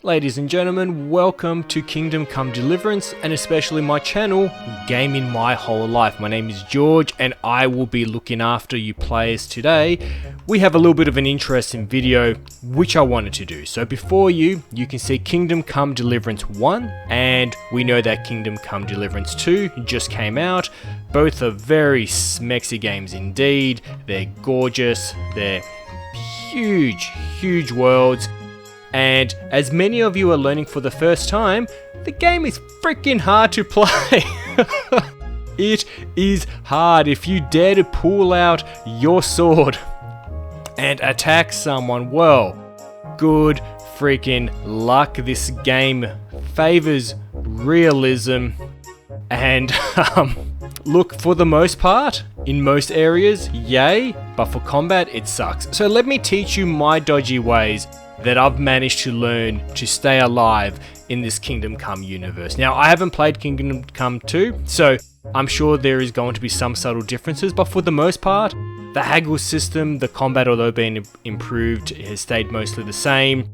Ladies and gentlemen, welcome to Kingdom Come Deliverance, and especially my channel, Gaming My Whole Life. My name is George and I will be looking after you players today. We have a little bit of an interesting video which I wanted to do. So before you can see Kingdom Come Deliverance 1 and we know that Kingdom Come Deliverance 2 just came out. Both are very SMEXY games indeed. They're gorgeous, they're huge worlds. And as many of you are learning for the first time, the game is freaking hard to play. It is hard. If you dare to pull out your sword and attack someone, well, good freaking luck. This game favors realism. And look, for the most part, in most areas, yay, but for combat, it sucks. So let me teach you my dodgy ways that I've managed to learn to stay alive in this Kingdom Come universe. Now, I haven't played Kingdom Come 2, so I'm sure there is going to be some subtle differences, but for the most part, the Haggle system, the combat, although being improved, has stayed mostly the same.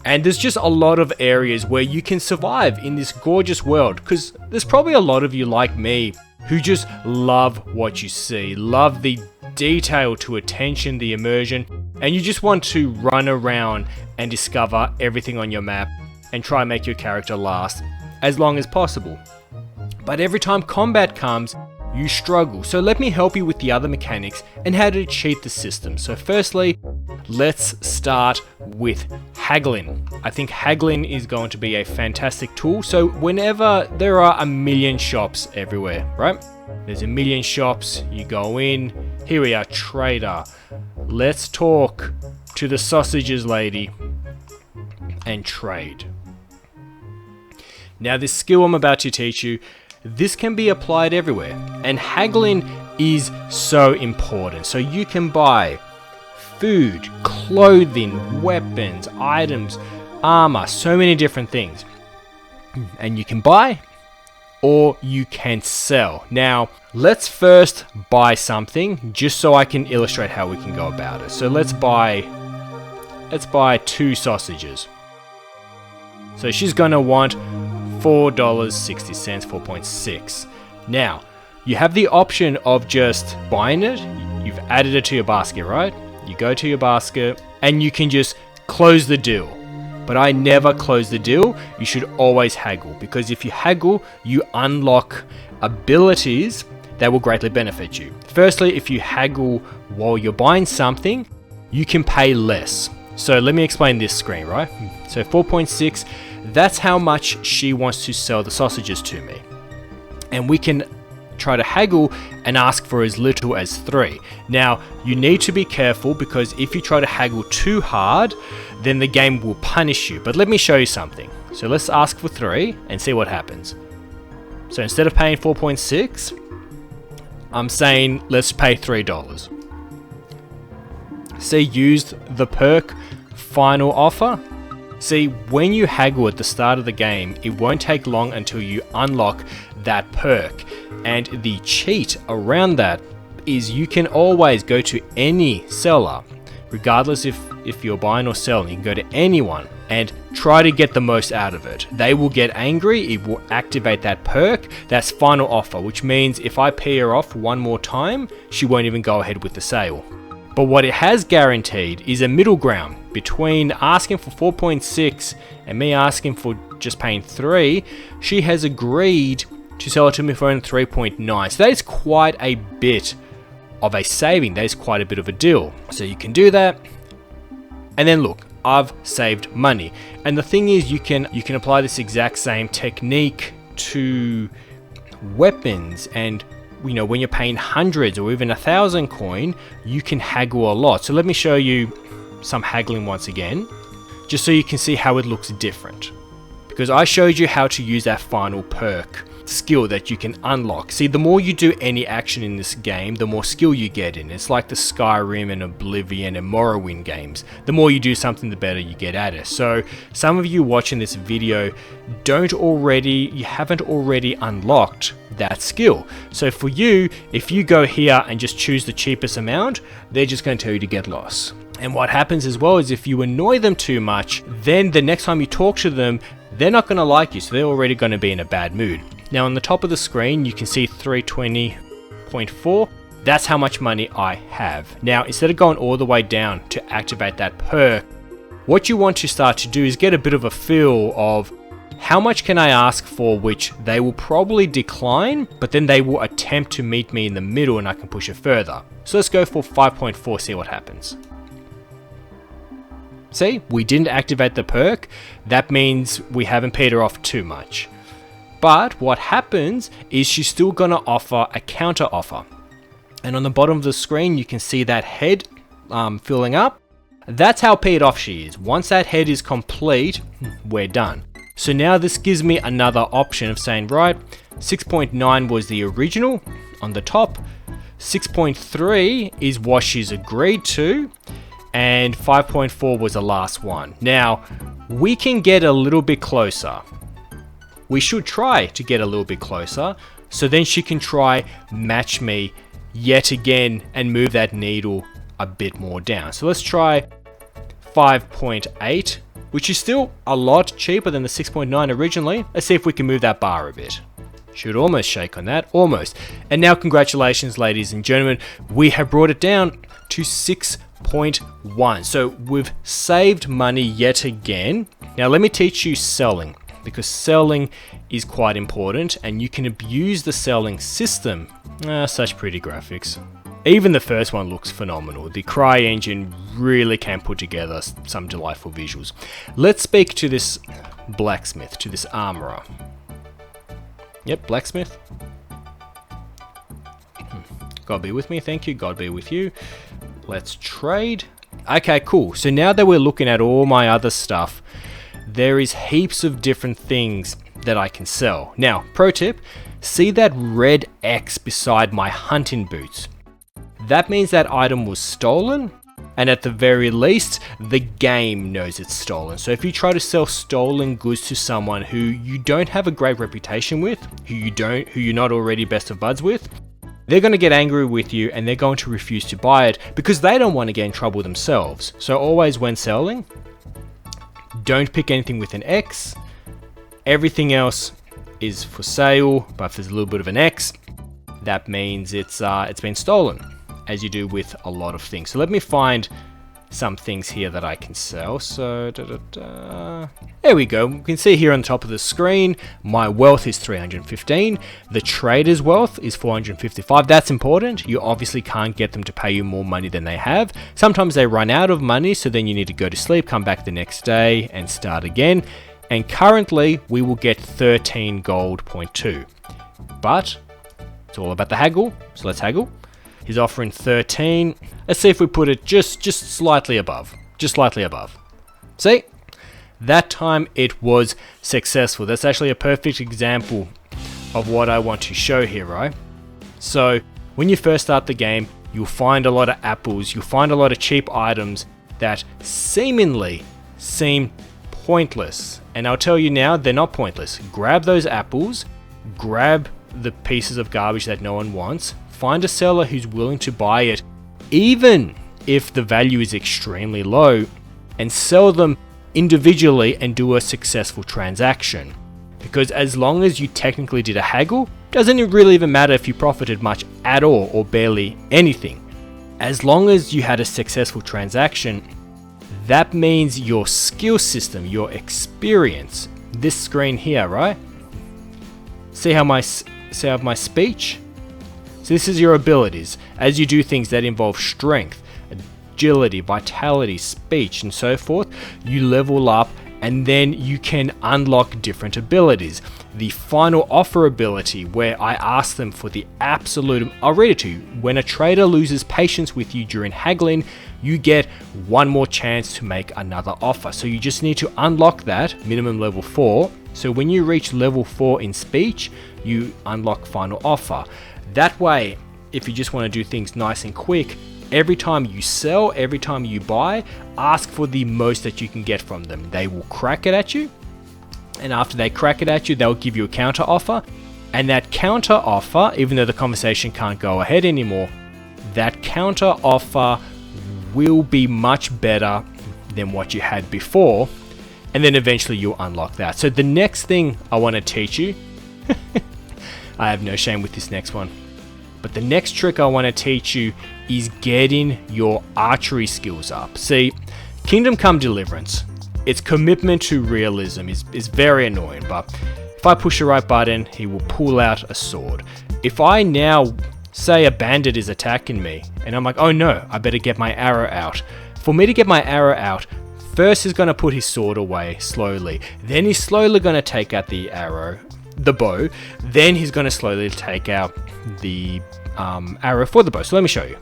And there's just a lot of areas where you can survive in this gorgeous world, because there's probably a lot of you like me who just love what you see, love the detail to attention, the immersion, and you just want to run around and discover everything on your map and try and make your character last as long as possible. But every time combat comes, you struggle. So let me help you with the other mechanics and how to cheat the system. So firstly, let's start with haggling. I think haggling is going to be a fantastic tool. So whenever there are a million shops everywhere, right? There's a million shops, you go in, here we are, trader. Let's talk to the sausages lady and trade. Now this skill I'm about to teach you, this can be applied everywhere, and haggling is so important. So you can buy food, clothing, weapons, items, armor, so many different things. And you can buy or you can sell. Now, let's first buy something just so I can illustrate how we can go about it. So let's buy 2 sausages. So she's gonna want $4.60, 4.6. Now, you have the option of just buying it. You've added it to your basket, right? You go to your basket and you can just close the deal. But I never close the deal. You should always haggle, because if you haggle, you unlock abilities that will greatly benefit you. Firstly, if you haggle while you're buying something, you can pay less. So let me explain this screen, right? So 4.6, that's how much she wants to sell the sausages to me. And we can try to haggle and ask for as little as 3. Now, you need to be careful, because if you try to haggle too hard, then the game will punish you. But let me show you something. So let's ask for 3 and see what happens. So instead of paying 4.6, I'm saying let's pay $3. See, used the perk final offer. See, when you haggle at the start of the game, it won't take long until you unlock that perk. And the cheat around that is you can always go to any seller, regardless if you're buying or selling. You can go to anyone and try to get the most out of it. They will get angry, it will activate that perk, that's final offer, which means if I pay her off one more time, she won't even go ahead with the sale. But what it has guaranteed is a middle ground between asking for 4.6 and me asking for just paying 3. She has agreed to sell it to me for only 3.9. So that is quite a bit of a saving. That is quite a bit of a deal. So you can do that. And then look, I've saved money. And the thing is, you can apply this exact same technique to weapons, and you know, when you're paying hundreds or even 1,000 coin, you can haggle a lot. So let me show you some haggling once again, just so you can see how it looks different. Because I showed you how to use that final perk skill that you can unlock. See, the more you do any action in this game, the more skill you get in. It's like the Skyrim and Oblivion and Morrowind games. The more you do something, the better you get at it. So some of you watching this video you haven't already unlocked that skill. So for you, if you go here and just choose the cheapest amount, they're just going to tell you to get lost. And what happens as well is if you annoy them too much, then the next time you talk to them, they're not going to like you, so they're already going to be in a bad mood. Now on the top of the screen, you can see 320.4. That's how much money I have. Now, instead of going all the way down to activate that perk, what you want to start to do is get a bit of a feel of how much can I ask for, which they will probably decline, but then they will attempt to meet me in the middle and I can push it further. So let's go for 5.4, see what happens. See, we didn't activate the perk. That means we haven't paid her off too much. But what happens is she's still going to offer a counter offer. And on the bottom of the screen, you can see that head filling up. That's how paid off she is. Once that head is complete, we're done. So now this gives me another option of saying, right, 6.9 was the original on the top. 6.3 is what she's agreed to. And 5.4 was the last one. Now, we can get a little bit closer. We should try to get a little bit closer, so then she can try match me yet again and move that needle a bit more down. So let's try 5.8, which is still a lot cheaper than the 6.9 originally. Let's see if we can move that bar a bit. Should almost shake on that, almost. And now congratulations, ladies and gentlemen, we have brought it down to 6.1. So we've saved money yet again. Now let me teach you selling, because selling is quite important and you can abuse the selling system. Such pretty graphics. Even the first one looks phenomenal. The Cry engine really can put together some delightful visuals. Let's speak to this blacksmith, to this armorer. Yep, blacksmith. God be with me, thank you, God be with you. Let's trade. Okay, cool. So now that we're looking at all my other stuff, there is heaps of different things that I can sell. Now, pro tip, see that red X beside my hunting boots? That means that item was stolen, and at the very least, the game knows it's stolen. So if you try to sell stolen goods to someone who you don't have a great reputation with, who you're not already best of buds with, they're going to get angry with you and they're going to refuse to buy it because they don't want to get in trouble themselves. So always when selling, don't pick anything with an X. Everything else is for sale, but if there's a little bit of an X, that means it's been stolen, as you do with a lot of things. So let me find some things here that I can sell. So there we go. You can see here on the top of the screen, my wealth is 315. The trader's wealth is 455. That's important. You obviously can't get them to pay you more money than they have. Sometimes they run out of money, so then you need to go to sleep, come back the next day and start again. And currently we will get 13 gold.2. But it's all about the haggle, so let's haggle. He's offering 13. Let's see if we put it just slightly above. Just slightly above. See? That time it was successful. That's actually a perfect example of what I want to show here, right? So when you first start the game, you'll find a lot of apples. You'll find a lot of cheap items that seemingly seem pointless. And I'll tell you now, they're not pointless. Grab those apples. Grab the pieces of garbage that no one wants. Find a seller who's willing to buy it, even if the value is extremely low, and sell them individually and do a successful transaction. Because as long as you technically did a haggle, doesn't it really even matter if you profited much at all or barely anything. As long as you had a successful transaction, that means your skill system, your experience, this screen here, right? See how my speech? So this is your abilities. As you do things that involve strength, agility, vitality, speech, and so forth, you level up and then you can unlock different abilities. The final offer ability, where I ask them for the absolute, I'll read it to you. When a trader loses patience with you during haggling, you get one more chance to make another offer. So you just need to unlock that, minimum level 4. So when you reach level 4 in speech, you unlock final offer. That way, if you just want to do things nice and quick, every time you sell, every time you buy, ask for the most that you can get from them. They will crack it at you, and after they crack it at you, they'll give you a counter offer. And that counter offer, even though the conversation can't go ahead anymore, that counter offer will be much better than what you had before, and then eventually you'll unlock that. So the next thing I want to teach you, I have no shame with this next one, but the next trick I want to teach you is getting your archery skills up. See, Kingdom Come Deliverance, its commitment to realism is very annoying, but if I push the right button, he will pull out a sword. If I now say a bandit is attacking me, and I'm like, oh no, I better get my arrow out. For me to get my arrow out, first he's going to put his sword away slowly. Then he's slowly going to take out the arrow, the bow. Then he's going to slowly take out the arrow for the bow. So let me show you.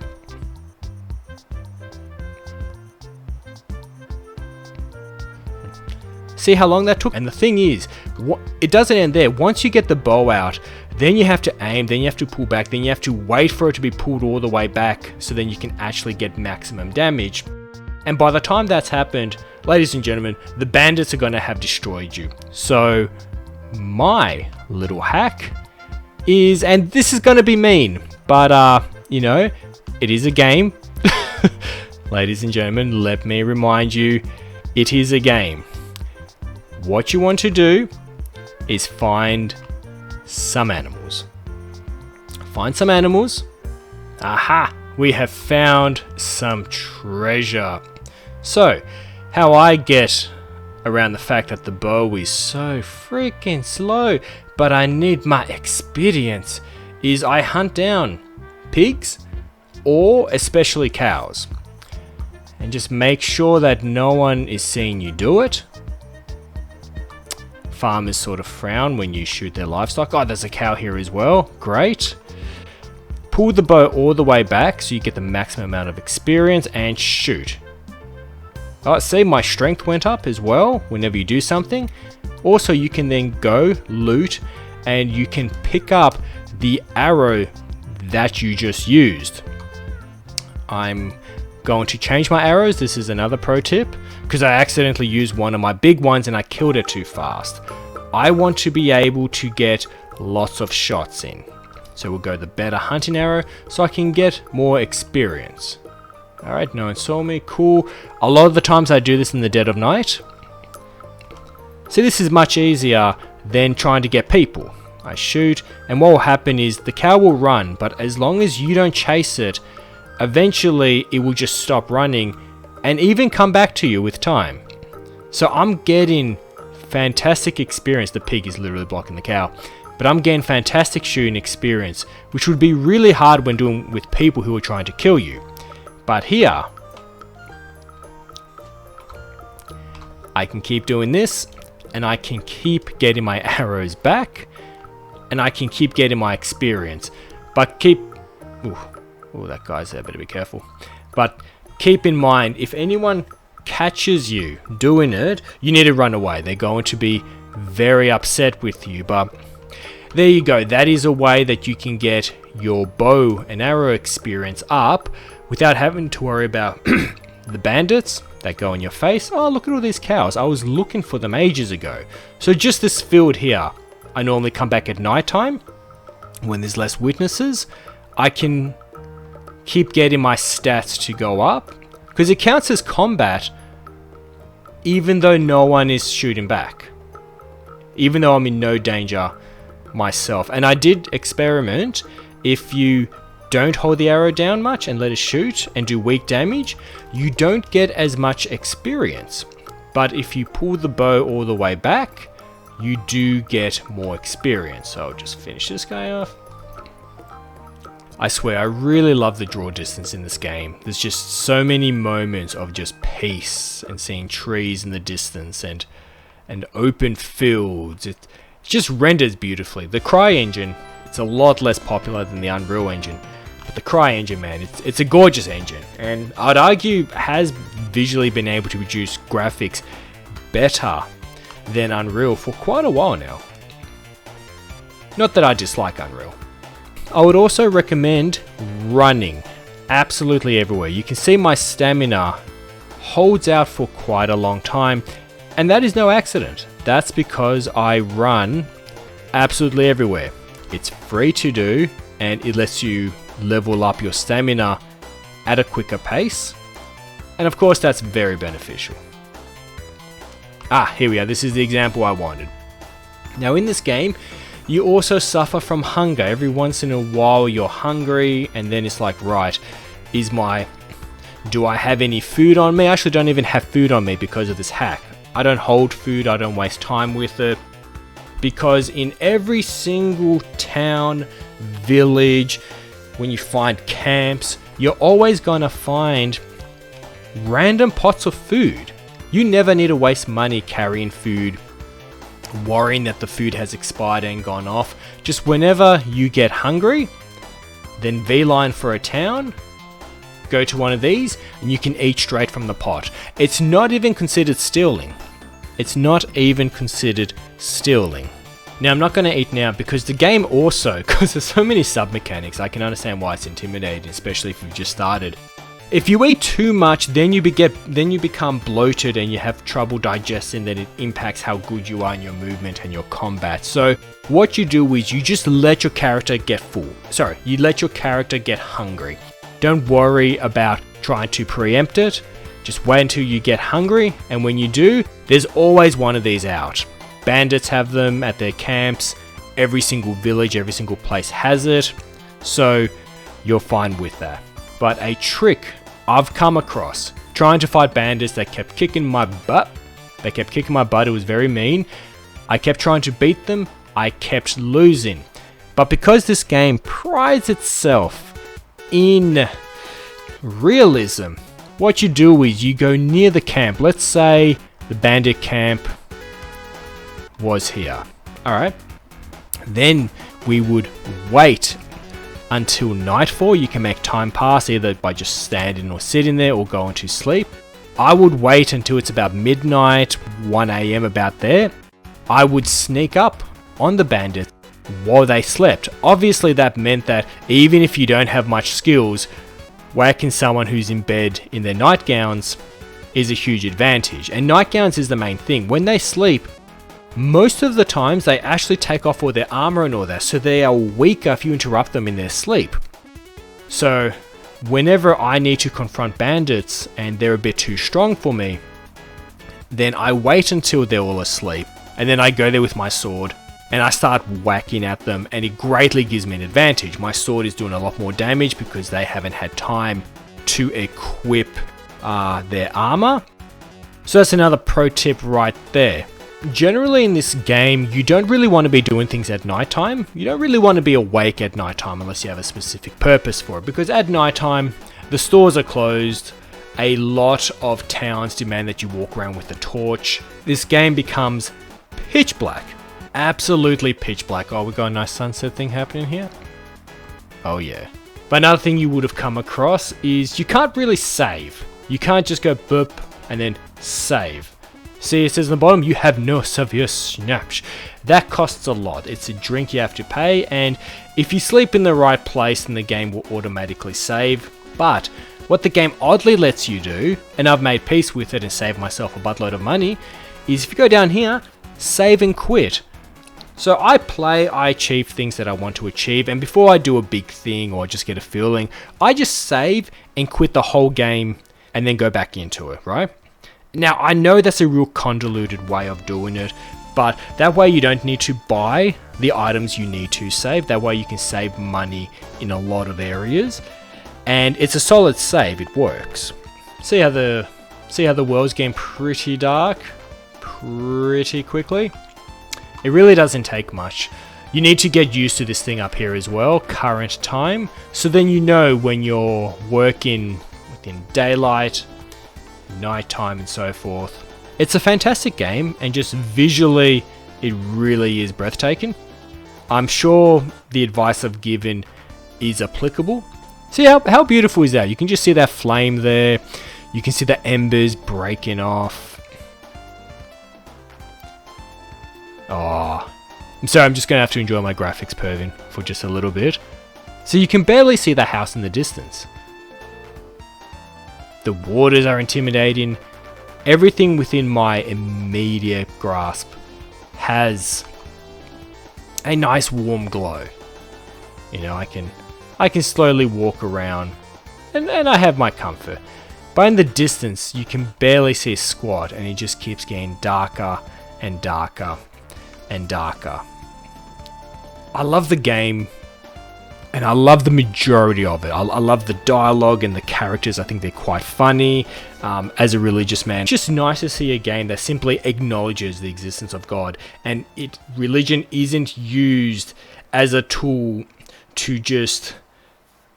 See how long that took? And the thing is, it doesn't end there. Once you get the bow out, then you have to aim, then you have to pull back, then you have to wait for it to be pulled all the way back so then you can actually get maximum damage. And by the time that's happened, ladies and gentlemen, the bandits are going to have destroyed you. So my little hack is, and this is going to be mean, but you know, it is a game. Ladies and gentlemen, let me remind you, it is a game. What you want to do is find some animals. Find some animals. Aha! We have found some treasure. So, how I get around the fact that the bow is so freaking slow, but I need my experience, is I hunt down pigs or especially cows. And just make sure that no one is seeing you do it. Farmers sort of frown when you shoot their livestock. Oh, there's a cow here as well. Great. Pull the bow all the way back so you get the maximum amount of experience and shoot. Oh, see, my strength went up as well whenever you do something. Also, you can then go loot and you can pick up the arrow that you just used. I'm going to change my arrows. This is another pro tip, because I accidentally used one of my big ones and I killed it too fast. I want to be able to get lots of shots in. So we'll go the better hunting arrow so I can get more experience. Alright, no one saw me. Cool. A lot of the times I do this in the dead of night. See, this is much easier than trying to get people. I shoot, and what will happen is the cow will run, but as long as you don't chase it, eventually it will just stop running and even come back to you with time. So I'm getting fantastic experience. The pig is literally blocking the cow, but I'm getting fantastic shooting experience, which would be really hard when doing with people who are trying to kill you. But here, I can keep doing this, and I can keep getting my arrows back, and I can keep getting my experience. But keep... Oh, that guy's there, better be careful. But keep in mind, if anyone catches you doing it, you need to run away. They're going to be very upset with you. But there you go. That is a way that you can get your bow and arrow experience up without having to worry about the bandits that go in your face. Oh, look at all these cows. I was looking for them ages ago. So just this field here, I normally come back at night time when there's less witnesses. I can keep getting my stats to go up because it counts as combat even though no one is shooting back, even though I'm in no danger myself. And I did experiment. If you don't hold the arrow down much and let it shoot and do weak damage, you don't get as much experience. But if you pull the bow all the way back, you do get more experience. So I'll just finish this guy off. I swear, I really love the draw distance in this game. There's just so many moments of just peace and seeing trees in the distance and open fields. It just renders beautifully. The Cry engine, it's a lot less popular than the Unreal engine. But the Cry engine, man, it's a gorgeous engine. And I'd argue has visually been able to produce graphics better than Unreal for quite a while now. Not that I dislike Unreal. I would also recommend running absolutely everywhere. You can see my stamina holds out for quite a long time, and that is no accident. That's because I run absolutely everywhere. It's free to do, and it lets you level up your stamina at a quicker pace, and of course that's very beneficial. Here we are. This is the example I wanted. Now in this game, you also suffer from hunger. Every once in a while you're hungry, and then it's like, right, do I have any food on me? I actually don't even have food on me because of this hack. I don't hold food, I don't waste time with it, because in every single town, village, when you find camps, you're always gonna find random pots of food. You never need to waste money carrying food, worrying that the food has expired and gone off. Just whenever you get hungry, then V-line for a town, go to one of these, and you can eat straight from the pot. It's not even considered stealing. It's not even considered stealing. Now I'm not going to eat now because the game also, because there's so many sub-mechanics, I can understand why it's intimidating, especially if you've just started. If you eat too much, then you become bloated and you have trouble digesting, that it impacts how good you are in your movement and your combat. So what you do is you just let your character get full. Sorry, you let your character get hungry. Don't worry about trying to preempt it. Just wait until you get hungry, and when you do, there's always one of these out. Bandits have them at their camps. Every single village, every single place has it. So you're fine with that. But a trick I've come across trying to fight bandits that kept kicking my butt. They kept kicking my butt. It was very mean. I kept trying to beat them. I kept losing. But because this game prides itself in realism, what you do is you go near the camp. Let's say the bandit camp was here. Alright. Then we would wait until nightfall. You can make time pass either by just standing or sitting there or going to sleep. I would wait until it's about midnight, 1 AM, about there. I would sneak up on the bandits while they slept. Obviously that meant that even if you don't have much skills, whacking someone who's in bed in their nightgowns is a huge advantage. And nightgowns is the main thing. When they sleep, most of the times they actually take off all their armor and all that, so they are weaker if you interrupt them in their sleep. So whenever I need to confront bandits and they're a bit too strong for me, then I wait until they're all asleep, and then I go there with my sword and I start whacking at them, and it greatly gives me an advantage. My sword is doing a lot more damage because they haven't had time to equip their armor. So that's another pro tip right there. Generally in this game, you don't really want to be doing things at nighttime. You don't really want to be awake at nighttime unless you have a specific purpose for it, because at nighttime, the stores are closed. A lot of towns demand that you walk around with a torch. This game becomes pitch black. Absolutely pitch black. Oh, we got a nice sunset thing happening here. Oh yeah. But another thing you would have come across is you can't really save. You can't just go boop and then save. See, it says on the bottom, you have no severe snaps. That costs a lot. It's a drink you have to pay, and if you sleep in the right place, then the game will automatically save. But what the game oddly lets you do, and I've made peace with it and saved myself a buttload of money, is if you go down here, save and quit. So I achieve things that I want to achieve, and before I do a big thing or just get a feeling, I just save and quit the whole game and then go back into it, right? Now, I know that's a real convoluted way of doing it, but that way you don't need to buy the items you need to save. That way you can save money in a lot of areas, and it's a solid save. It works. See how the world's getting pretty dark pretty quickly? It really doesn't take much. You need to get used to this thing up here as well, current time, so then you know when you're working within daylight, nighttime, and so forth. It's a fantastic game, and just visually it really is breathtaking. I'm sure the advice I've given is applicable. See how beautiful is that? You can just see that flame there. You can see the embers breaking off. Oh, I'm sorry, I'm just going to have to enjoy my graphics, Pervin, for just a little bit. So you can barely see the house in the distance. The waters are intimidating. Everything within my immediate grasp has a nice warm glow. You know, I can slowly walk around and I have my comfort. But in the distance, you can barely see a squat, and it just keeps getting darker and darker and darker. I love the game, and I love the majority of it. I love the dialogue and the characters. I think they're quite funny. As a religious man, it's just nice to see a game that simply acknowledges the existence of God, and religion isn't used as a tool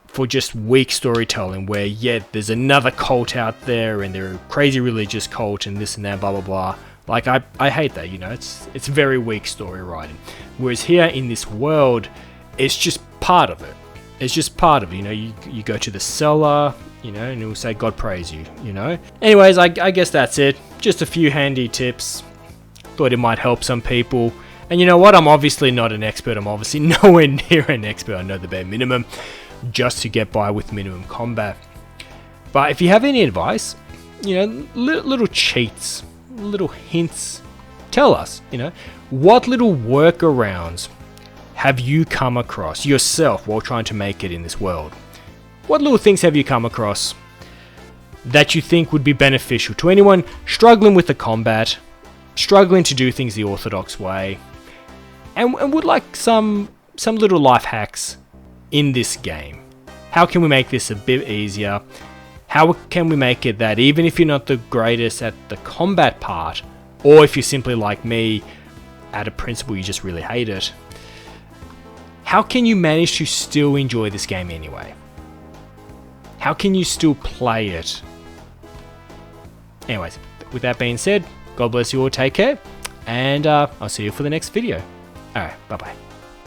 for just weak storytelling, where there's another cult out there and they're a crazy religious cult and this and that, blah blah blah. Like, I hate that, you know. It's very weak story writing. Whereas here in this world, it's just part of it. It's just part of it, you know. You go to the cellar, you know, and it will say God praise you, you know. Anyways, I guess that's it. Just a few handy tips. Thought it might help some people. And you know what? I'm obviously not an expert. I'm obviously nowhere near an expert. I know the bare minimum just to get by with minimum combat. But if you have any advice, you know, little cheats, little hints, tell us, you know, what little workarounds have you come across yourself while trying to make it in this world? What little things have you come across that you think would be beneficial to anyone struggling with the combat, struggling to do things the orthodox way, and would like some little life hacks in this game? How can we make this a bit easier? How can we make it that even if you're not the greatest at the combat part, or if you're simply like me, at a principle you just really hate it, how can you manage to still enjoy this game anyway? How can you still play it? Anyways, with that being said, God bless you all, take care, and I'll see you for the next video. Alright, bye bye.